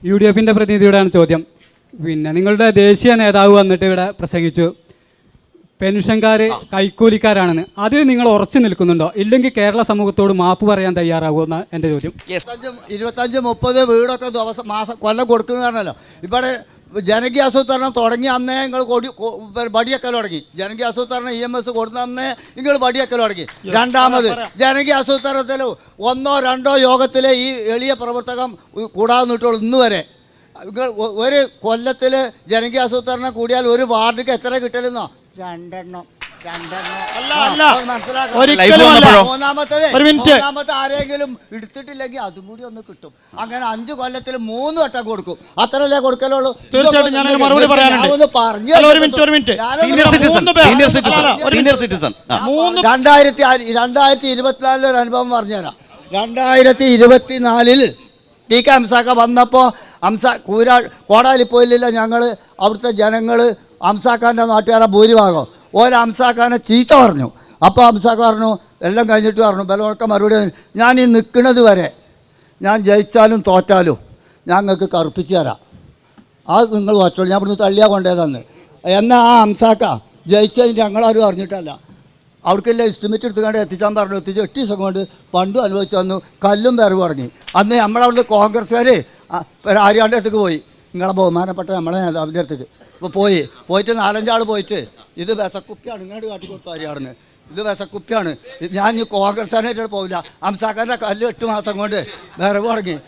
UDFിൻ്റെ പ്രതിനിധിയോടാണ് ചോദ്യം. പിന്നെ നിങ്ങളുടെ ദേശീയ നേതാവ് വന്നിട്ട് ഇവിടെ പ്രസംഗിച്ചു പെൻഷൻകാർ കൈക്കൂലിക്കാരാണെന്ന്. അതിൽ നിങ്ങൾ ഉറച്ചു നിൽക്കുന്നുണ്ടോ? ഇല്ലെങ്കിൽ കേരള സമൂഹത്തോട് മാപ്പ് പറയാൻ തയ്യാറാകുമെന്ന എൻ്റെ ചോദ്യം. 25-30 വീടൊക്കെ കൊല്ലം കൊടുക്കുന്നതാണല്ലോ. ഇവിടെ ജനകീയ ആസൂത്രണം തുടങ്ങി അന്നേ നിങ്ങൾ ബടിയക്കൽ തുടങ്ങി. ജനകീയ ആസൂത്രണം EMS കൊടുത്ത അന്നേ നിങ്ങൾ ബടിയക്കൽ തുടങ്ങി. രണ്ടാമത് ജനകീയ ആസൂത്രണത്തിൽ 1-2 യോഗത്തിൽ ഈ എളിയ പ്രവർത്തകം കൂടാതെ നിട്ടുള്ളൂ. ഇന്ന് വരെ ഒരു കൊല്ലത്തിൽ ജനകീയ ആസൂത്രണം കൂടിയാൽ ഒരു വാർഡിക്ക് എത്ര കിട്ടലെന്നോ? 2 മൂന്നാമത്തെ ആരെങ്കിലും എടുത്തിട്ടില്ലെങ്കിൽ അതും കൂടി ഒന്ന് കിട്ടും. അങ്ങനെ 5 കൊല്ലത്തിൽ 3 വട്ടം കൊടുക്കും. അത്രല്ലേ കൊടുക്കലുള്ളൂ. തീർച്ചയായിട്ടും ഞാനൊരു മറുപടി പറയാനുണ്ട്. 2024 ഒരു അനുഭവം പറഞ്ഞുതരാം. 2024 TK ഹംസാക്ക വന്നപ്പോൾ കോടാലിപ്പോയില്ല. ഞങ്ങൾ അവിടുത്തെ ജനങ്ങൾ ഹംസാക്കാൻ്റെ നാട്ടുകാരെ ഭൂരിഭാഗം ഹംസാക്കാനെ ചീത്ത പറഞ്ഞു. അപ്പോൾ ഹംസാക്ക പറഞ്ഞു, എല്ലാം കഴിഞ്ഞിട്ട് പറഞ്ഞു ബലമൊക്കെ മറുപടി, ഞാൻ ഈ നിൽക്കുന്നത് വരെ ഞാൻ ജയിച്ചാലും തോറ്റാലും ഞങ്ങൾക്ക് കറുപ്പിച്ച് തരാം, അത് നിങ്ങൾ പറ്റുള്ളൂ, ഞാൻ ഇവിടുന്ന് തള്ളിയാ കൊണ്ടേതന്ന്. എന്നാൽ ആ ഹംസാക്ക ജയിച്ചതിന് ഞങ്ങളാരും അറിഞ്ഞിട്ടല്ല. അവർക്കെല്ലാം എസ്റ്റിമേറ്റ് എടുത്തുകൊണ്ട് എത്തിച്ചാൻ പറഞ്ഞു. എത്തിച്ച് 8 ദിവസം കൊണ്ട് പണ്ടും അനുഭവിച്ചു തന്നു. കല്ലും വരവ് തുടങ്ങി. അന്ന് നമ്മളവിടുത്തെ കോൺഗ്രസ്സുകാർ ആര്യാൻ്റെ അടുത്തേക്ക് പോയി. നിങ്ങളെ ബഹുമാനപ്പെട്ട നമ്മളെ നേതാവിൻ്റെ അടുത്തേക്ക് ഇപ്പോൾ പോയിട്ട് 4-5 ആൾ പോയിട്ട് ഇത് വിസക്കുപ്പിയാണ് ഇങ്ങോട്ട് കാട്ടിക്കൊടുത്തു ആര്യാണെന്ന്. ഇത് വിസക്കുപ്പിയാണ്, ഞാൻ ഈ കോൺഗ്രസ്സുകാരായിട്ട് പോകില്ല. ഹംസാക്കാരുടെ കല്ല് 8 മാസം കൊണ്ട് വരവ് തുടങ്ങി.